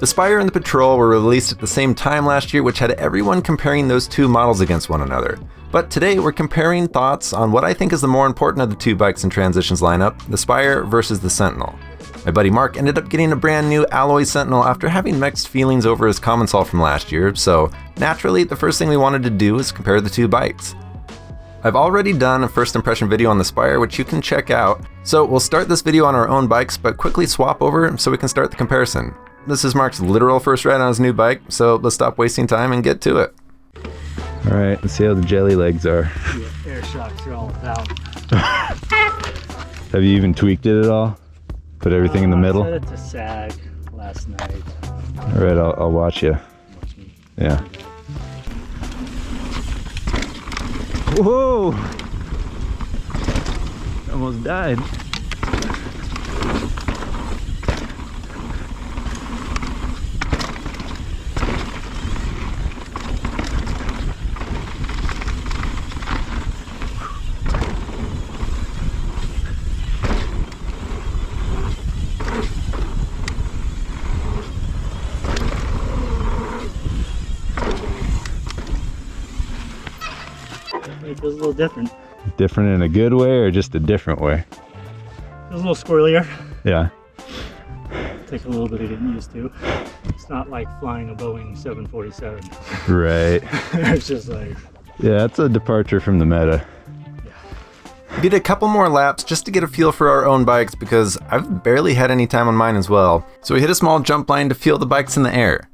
The Spire and the Patrol were released at the same time last year, which had everyone comparing those two models against one another. But today we're comparing thoughts on what I think is the more important of the two bikes in Transitions lineup, the Spire versus the Sentinel. My buddy Mark ended up getting a brand new alloy Sentinel after having mixed feelings over his Commensal from last year, so naturally the first thing we wanted to do is compare the two bikes. I've already done a first impression video on the Spire, which you can check out, so we'll start this video on our own bikes but quickly swap over so we can start the comparison. This is Mark's literal first ride on his new bike, so let's stop wasting time and get to it. All right, let's see how the jelly legs are. Yeah, air shocks are all about. Have you even tweaked it at all? Put everything in the middle? I set it to sag last night. All right, I'll watch you. Watch me. Yeah. Whoa! Almost died. It feels a little different. Different in a good way or just a different way? Feels a little squirrelier. Yeah. Takes a little bit of getting used to. It's not like flying a Boeing 747. Right. It's just like... Yeah, it's a departure from the meta. We did a couple more laps just to get a feel for our own bikes because I've barely had any time on mine as well. So we hit a small jump line to feel the bikes in the air.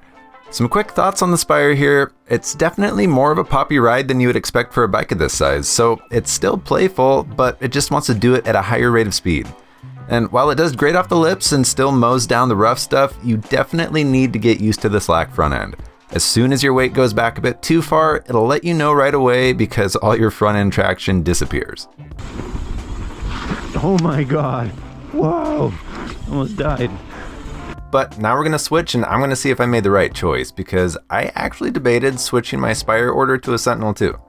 Some quick thoughts on the Spire here. It's definitely more of a poppy ride than you would expect for a bike of this size, so it's still playful, but it just wants to do it at a higher rate of speed. And while it does great off the lips and still mows down the rough stuff, you definitely need to get used to the slack front end. As soon as your weight goes back a bit too far, it'll let you know right away because all your front end traction disappears. Oh my god. Whoa! Almost died. But now we're going to switch and I'm going to see if I made the right choice because I actually debated switching my Spire order to a Sentinel too.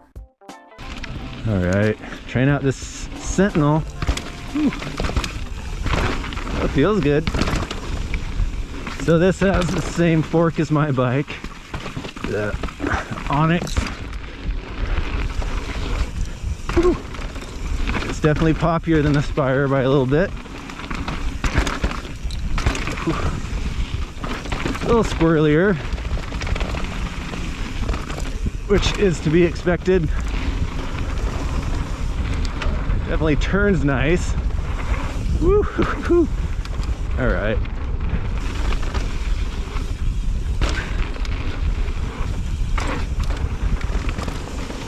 Alright, trying out this Sentinel. Whew. That feels good. So this has the same fork as my bike, the Onyx. Whew. It's definitely poppier than the Spire by a little bit. Whew. A little squirrelier, which is to be expected. Definitely turns nice. Woo-hoo-hoo. All right.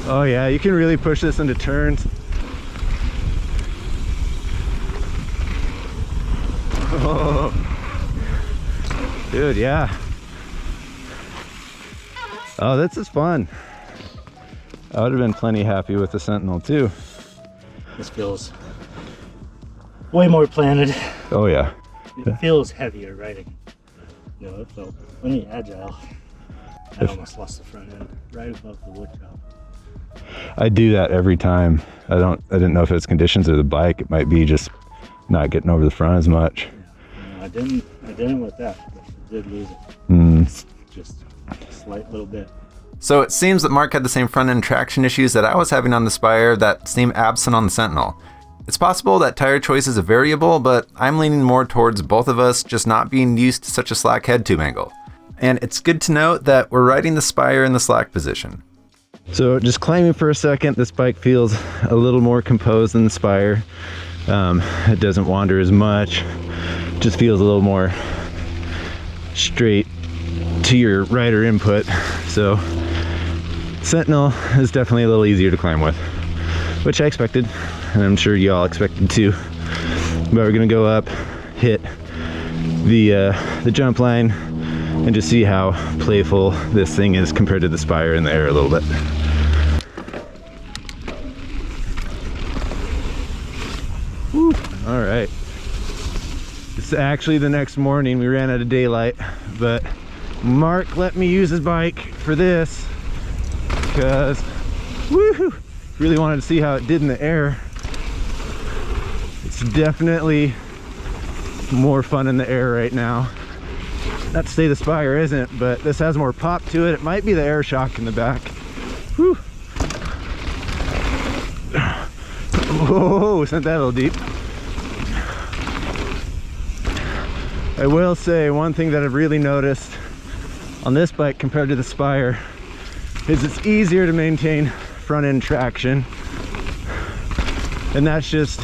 Oh yeah, you can really push this into turns. Oh. Dude, yeah. Oh, this is fun. I would have been plenty happy with the Sentinel too. This feels way more planted. Oh yeah. It feels heavier riding. No, it felt plenty agile. I almost lost the front end right above the wood top. I do that every time. I didn't know if it's conditions or the bike. It might be just not getting over the front as much. Yeah. No, I didn't with that. But I did lose it. Just a slight little bit. So it seems that Mark had the same front end traction issues that I was having on the Spire that seem absent on the Sentinel. It's possible that tire choice is a variable, but I'm leaning more towards both of us just not being used to such a slack head tube angle. And it's good to note that we're riding the Spire in the slack position. So just climbing for a second, this bike feels a little more composed than the Spire. It doesn't wander as much, just feels a little more straight to your rider input. So Sentinel is definitely a little easier to climb with, which I expected, and I'm sure you all expected too. But we're gonna go up, hit the jump line, and just see how playful this thing is compared to the Spire in the air a little bit. Woo. All right. It's actually the next morning. We ran out of daylight, but Mark let me use his bike for this because woohoo, really wanted to see how it did in the air. It's definitely more fun in the air right now. Not to say the Spire isn't, but this has more pop to it. It might be the air shock in the back. Whew. Whoa, sent that a little deep. I will say one thing that I've really noticed on this bike compared to the Spire is it's easier to maintain front end traction, and that's just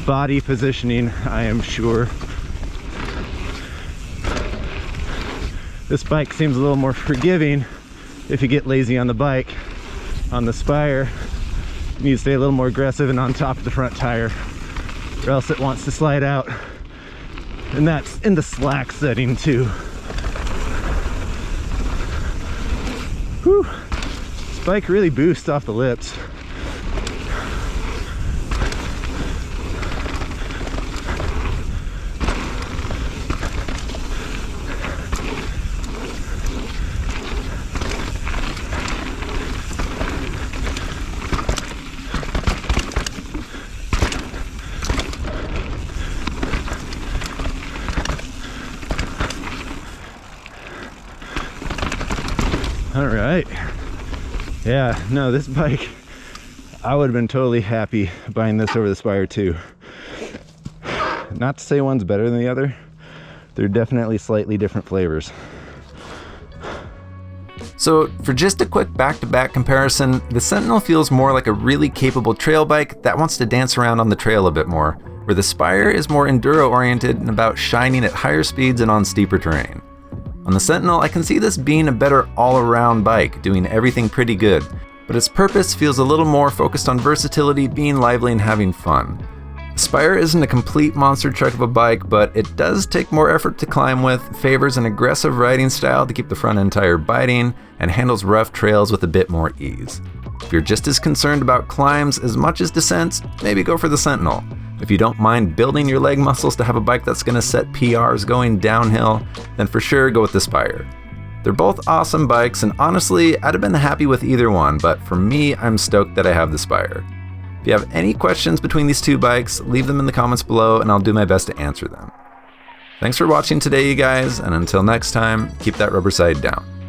body positioning, I am sure. This bike seems a little more forgiving if you get lazy on the bike. On the Spire, you need to stay a little more aggressive and on top of the front tire, or else it wants to slide out. And that's in the slack setting too. Whew. This bike really boosts off the lips. All right. Yeah, no, this bike, I would have been totally happy buying this over the Spire too. Not to say one's better than the other. They're definitely slightly different flavors. So for just a quick back-to-back comparison, the Sentinel feels more like a really capable trail bike that wants to dance around on the trail a bit more, where the Spire is more enduro-oriented and about shining at higher speeds and on steeper terrain. On the Sentinel, I can see this being a better all-around bike, doing everything pretty good, but its purpose feels a little more focused on versatility, being lively and having fun. The Spire isn't a complete monster truck of a bike, but it does take more effort to climb with, favors an aggressive riding style to keep the front end tire biting, and handles rough trails with a bit more ease. If you're just as concerned about climbs as much as descents, maybe go for the Sentinel. If you don't mind building your leg muscles to have a bike that's going to set PRs going downhill, then for sure go with the Spire. They're both awesome bikes, and honestly, I'd have been happy with either one, but for me, I'm stoked that I have the Spire. If you have any questions between these two bikes, leave them in the comments below and I'll do my best to answer them. Thanks for watching today, you guys, and until next time, keep that rubber side down.